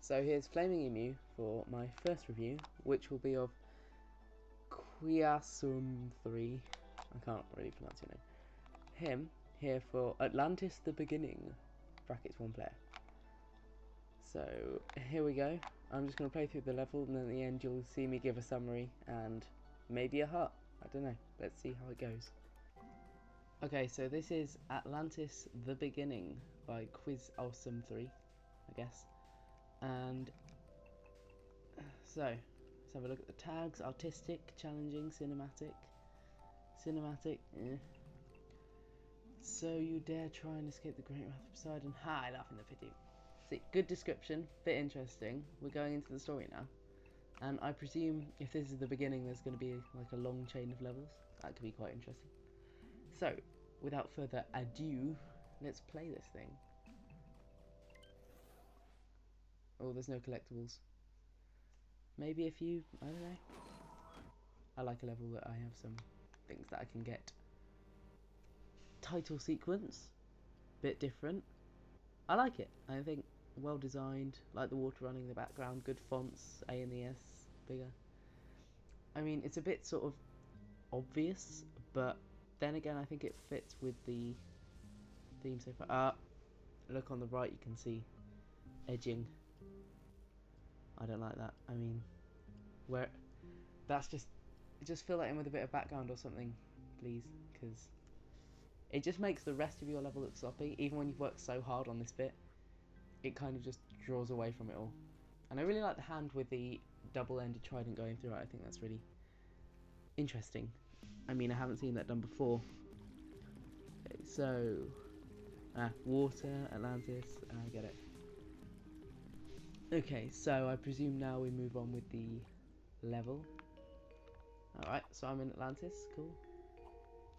So here's Flaming Emu for my first review, which will be of Quiasum 3. I can't really pronounce your name. Him here for Atlantis the Beginning, brackets 1 player. So here we go. I'm just going to play through the level, and then at the end you'll see me give a summary and maybe a heart. I don't know. Let's see how it goes. Okay, so this is Atlantis the Beginning by Quiasum 3, I guess. And so let's have a look at the tags. Artistic, challenging, cinematic. So you dare try and escape the great wrath of Poseidon? Ha, I laugh in the pity. See, good description, bit interesting. We're going into the story now, and I presume if this is the beginning, there's going to be like a long chain of levels. That could be quite interesting. So without further ado, let's play this thing. Oh, there's no collectibles. Maybe a few, I don't know. I like a level that I have some things that I can get. Title sequence, bit different. I like it. I think well designed, like the water running in the background, good fonts, A and the S, bigger. I mean, it's a bit sort of obvious, but then again I think it fits with the theme so far. Look on the right, you can see edging. I don't like that. I mean, where that's just fill that in with a bit of background or something, please, because it just makes the rest of your level look sloppy. Even when you've worked so hard on this bit, it kind of just draws away from it all. And I really like the hand with the double-ended trident going through it. I think that's really interesting. I mean, I haven't seen that done before. Okay, so water, Atlantis, I get it. Okay, so I presume now we move on with the level. Alright, so I'm in Atlantis, cool.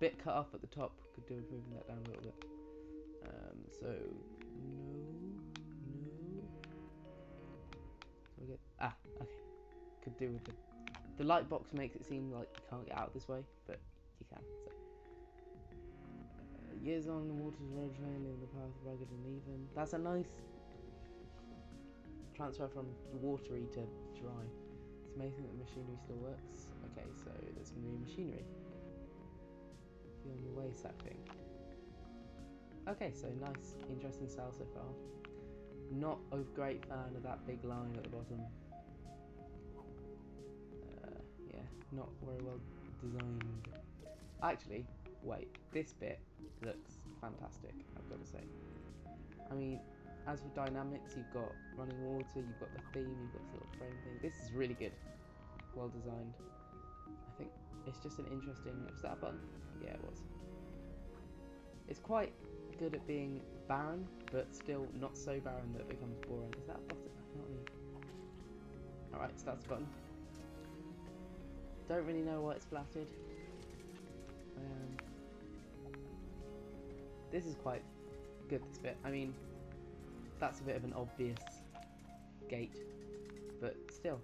Bit cut off at the top, could do with moving that down a little bit. So, no. So we get, okay. Could do with the light box makes it seem like you can't get out this way, but you can. So. Years on, the water's road trail in the path rugged and even. That's a nice transfer from watery to dry. It's amazing that the machinery still works. Okay, so there's going to be machinery. Be on your way, sack thing. Okay, so nice, interesting style so far. Not a great fan of that big line at the bottom. Yeah, not very well designed. Actually, wait, this bit looks fantastic, I've got to say. I mean, as for dynamics, you've got running water, you've got the theme, you've got this little frame thing. This is really good, well designed. I think it's just an interesting. Was that a button? Yeah, it was. It's quite good at being barren, but still not so barren that it becomes boring. Is that a button? I can't really. Alright, so that's a button. Don't really know why it's flatted. This is quite good, this bit. I mean, that's a bit of an obvious gate, but still.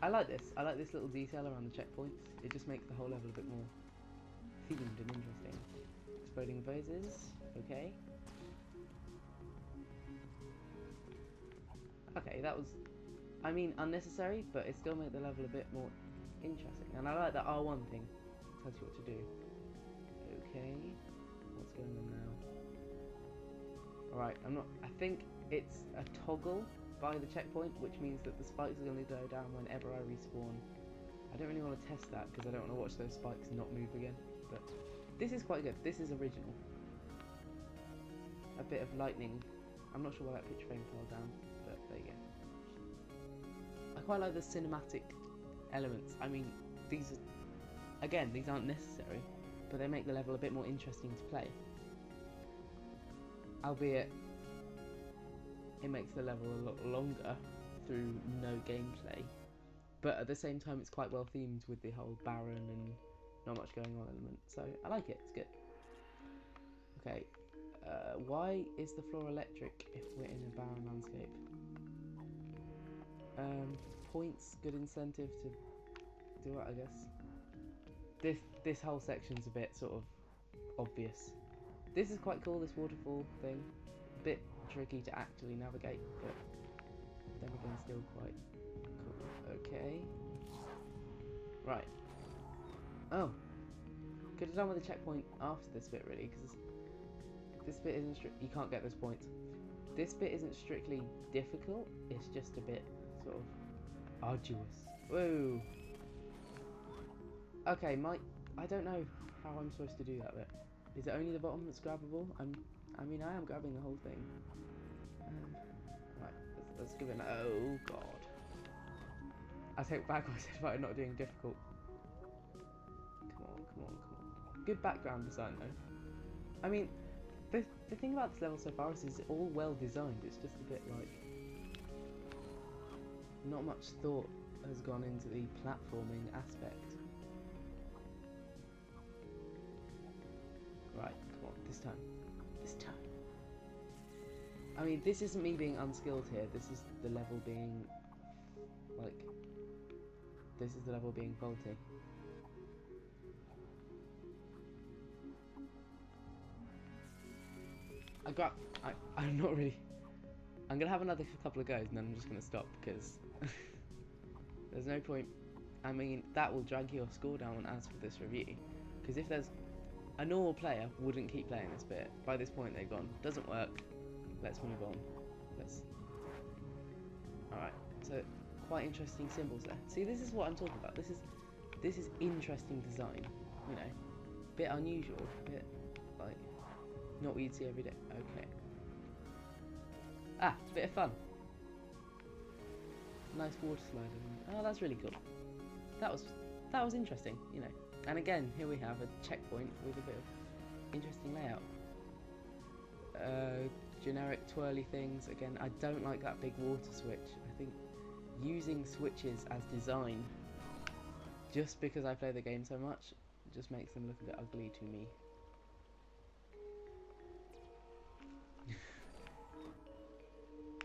I like this. I like this little detail around the checkpoints. It just makes the whole level a bit more themed and interesting. Exploding vases. Okay. Okay, that was, I mean, unnecessary, but it still made the level a bit more interesting. And I like that R1 thing. It tells you what to do. Okay. What's going on now? Alright, I think it's a toggle by the checkpoint, which means that the spikes are going to go down whenever I respawn. I don't really want to test that because I don't want to watch those spikes not move again, but this is quite good. This is original. A bit of lightning. I'm not sure why that picture frame fell down, but there you go. I quite like the cinematic elements. I mean, these are, again, these aren't necessary, but they make the level a bit more interesting to play. Albeit, it makes the level a lot longer through no gameplay, but at the same time it's quite well themed with the whole barren and not much going on element, so I like it, it's good. Okay, why is the floor electric if we're in a barren landscape? Points, good incentive to do it, I guess. This whole section's a bit sort of obvious. This is quite cool, this waterfall thing. A bit tricky to actually navigate, but then again, still quite cool. Okay. Right. Oh. Could have done with a checkpoint after this bit, really, because this bit isn't you can't get those points. This bit isn't strictly difficult, it's just a bit sort of arduous. Whoa. Okay, I don't know how I'm supposed to do that bit. Is it only the bottom that's grabbable? I mean, I am grabbing the whole thing. Right, let's give it an... Oh, God. I take back what I said about it not doing difficult. Come on, come on, come on. Good background design, though. I mean, the thing about this level so far is it's all well designed. It's just a bit like... not much thought has gone into the platforming aspect. Right, come on, this time. This time. I mean, this isn't me being unskilled here, this is the level being, like, this is the level being faulty. I'm not really, I'm gonna have another couple of goes and then I'm just gonna stop, because there's no point. I mean, that will drag your score down as for this review, because if there's a normal player wouldn't keep playing this bit. By this point they've gone, doesn't work, let's move on. Alright, so quite interesting symbols there. See, this is what I'm talking about. This is interesting design, you know. Bit unusual, bit like not what you'd see every day. Okay. Ah, bit of fun. Nice water slide. Oh, that's really cool. That was interesting, you know. And again, here we have a checkpoint with a bit of interesting layout. Generic twirly things. Again, I don't like that big water switch. I think using switches as design, just because I play the game so much, just makes them look a bit ugly to me.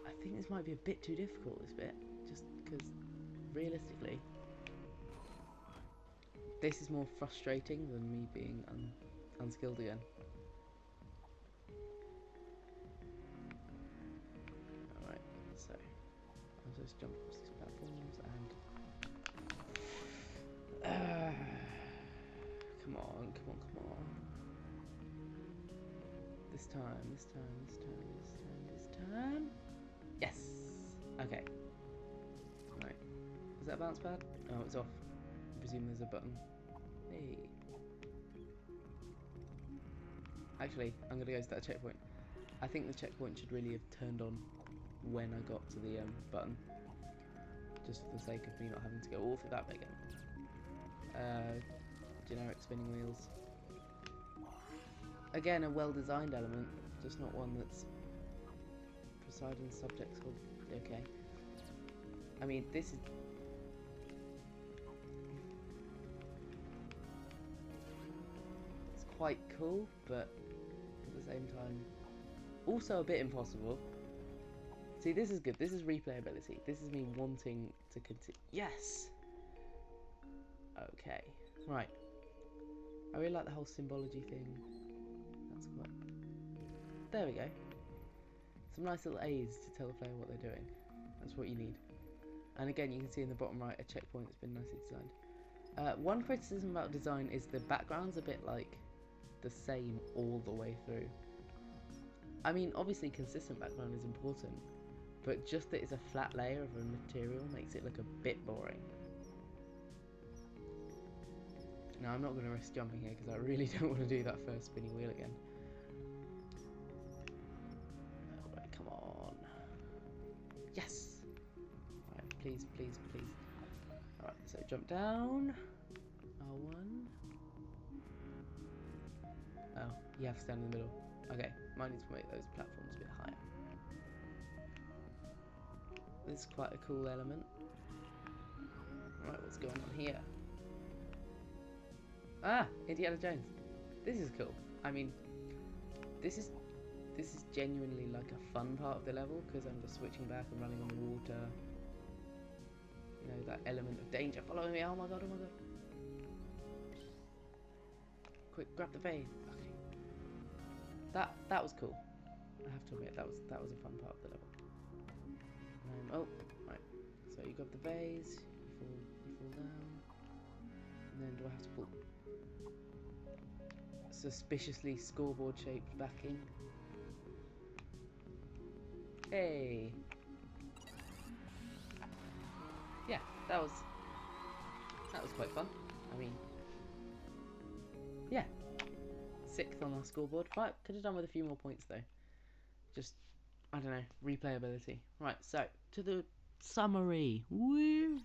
I think this might be a bit too difficult, this bit, just because realistically this is more frustrating than me being unskilled again. Alright, so I'll just jump across these platforms and... come on, come on, come on. This time, this time, this time, this time, this time. Yes! Okay. Right. Is that a bounce pad? Oh, it's off. I presume there's a button. Hey. Actually, I'm going to go to that checkpoint. I think the checkpoint should really have turned on when I got to the button. Just for the sake of me not having to go all through that bit again. Generic spinning wheels. Again, a well-designed element, just not one that's Poseidon's subjects will be okay. I mean, this is... it's quite cool, but at the same time, also a bit impossible. See, this is good. This is replayability. This is me wanting to continue. Yes! Okay. Right. I really like the whole symbology thing. That's quite... there we go. Some nice little A's to tell the player what they're doing. That's what you need. And again, you can see in the bottom right a checkpoint that's been nicely designed. One criticism about design is the background's a bit like the same all the way through. I mean, obviously consistent background is important, but just that it's a flat layer of a material makes it look a bit boring. Now, I'm not going to risk jumping here because I really don't want to do that first spinny wheel again. Alright, come on. Yes! Alright, please, please, please. Alright, so jump down. R1. Oh, you have to stand in the middle. Okay, might need to make those platforms a bit higher. This is quite a cool element. Right, what's going on here? Ah, Indiana Jones. This is cool. I mean, this is genuinely like a fun part of the level because I'm just switching back and running on the water. You know, that element of danger following me. Oh my god, oh my god. Quick, grab the vase. Okay. That was cool. I have to admit that was a fun part of the level. Oh, right. So you got the vase, you fall down, and then do I have to pull suspiciously scoreboard shaped backing? Hey. Yeah, that was quite fun. I mean, yeah, 6th on our scoreboard. Right, could have done with a few more points though. Just, I don't know, replayability. Right, so to the summary. Woo!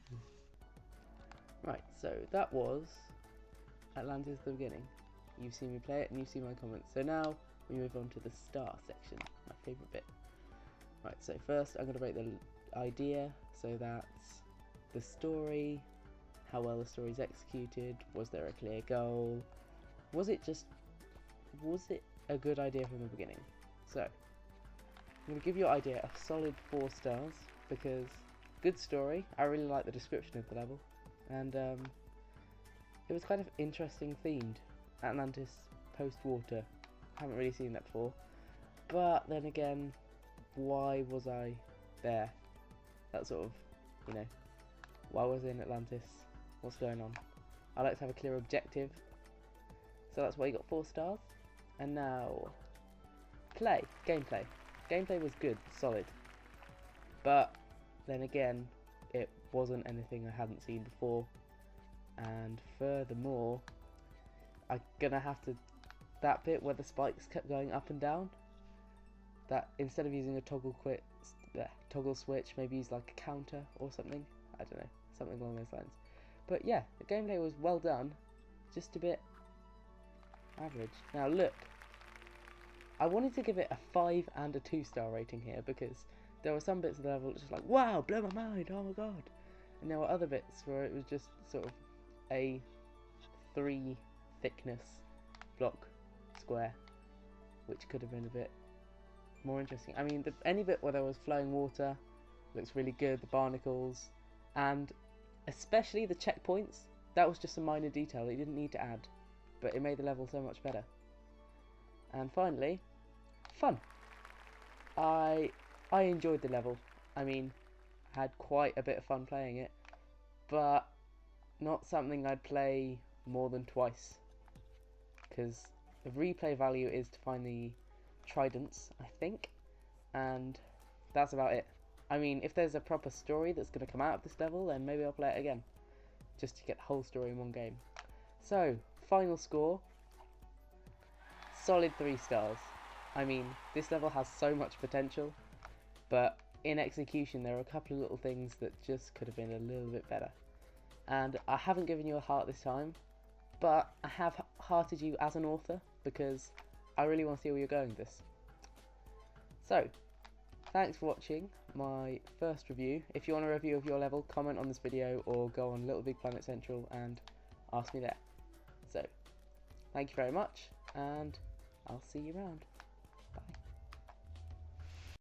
Right, so that was Atlantis the Beginning. You've seen me play it and you've seen my comments. So now we move on to the star section, my favourite bit. Right, so first I'm going to rate the idea. So that's the story, how well the story's executed, was there a clear goal, was it a good idea from the beginning? So I'm going to give your idea a solid 4 stars because good story, I really like the description of the level, and it was kind of interesting themed. Atlantis post-water, haven't really seen that before, but then again, why was I there? That sort of, you know, why was I in Atlantis? What's going on? I like to have a clear objective, so that's why you got 4 stars. And now, gameplay. Gameplay was good, solid, but then again, it wasn't anything I hadn't seen before, and furthermore, I'm gonna have to, that bit where the spikes kept going up and down, that instead of using a toggle switch, maybe use like a counter or something. I don't know, something along those lines. But yeah, the gameplay was well done, just a bit average. Now look, I wanted to give it a 5 and a 2-star rating here because there were some bits of the level just like, wow, blow my mind, oh my god. And there were other bits where it was just sort of a 3 thickness block square, which could have been a bit more interesting. I mean, any bit where there was flowing water looks really good, the barnacles, and especially the checkpoints. That was just a minor detail that you didn't need to add, but it made the level so much better. And finally, fun. I enjoyed the level. I mean, I had quite a bit of fun playing it, but not something I'd play more than twice, because the replay value is to find the tridents, I think, and that's about it. I mean, if there's a proper story that's going to come out of this level, then maybe I'll play it again, just to get the whole story in one game. So, final score, solid 3 stars. I mean, this level has so much potential, but in execution there are a couple of little things that just could have been a little bit better. And I haven't given you a heart this time, but I have hearted you as an author because I really want to see where you're going with this. So, thanks for watching my first review. If you want a review of your level, comment on this video or go on Little Big Planet Central and ask me there. So, thank you very much, and I'll see you around.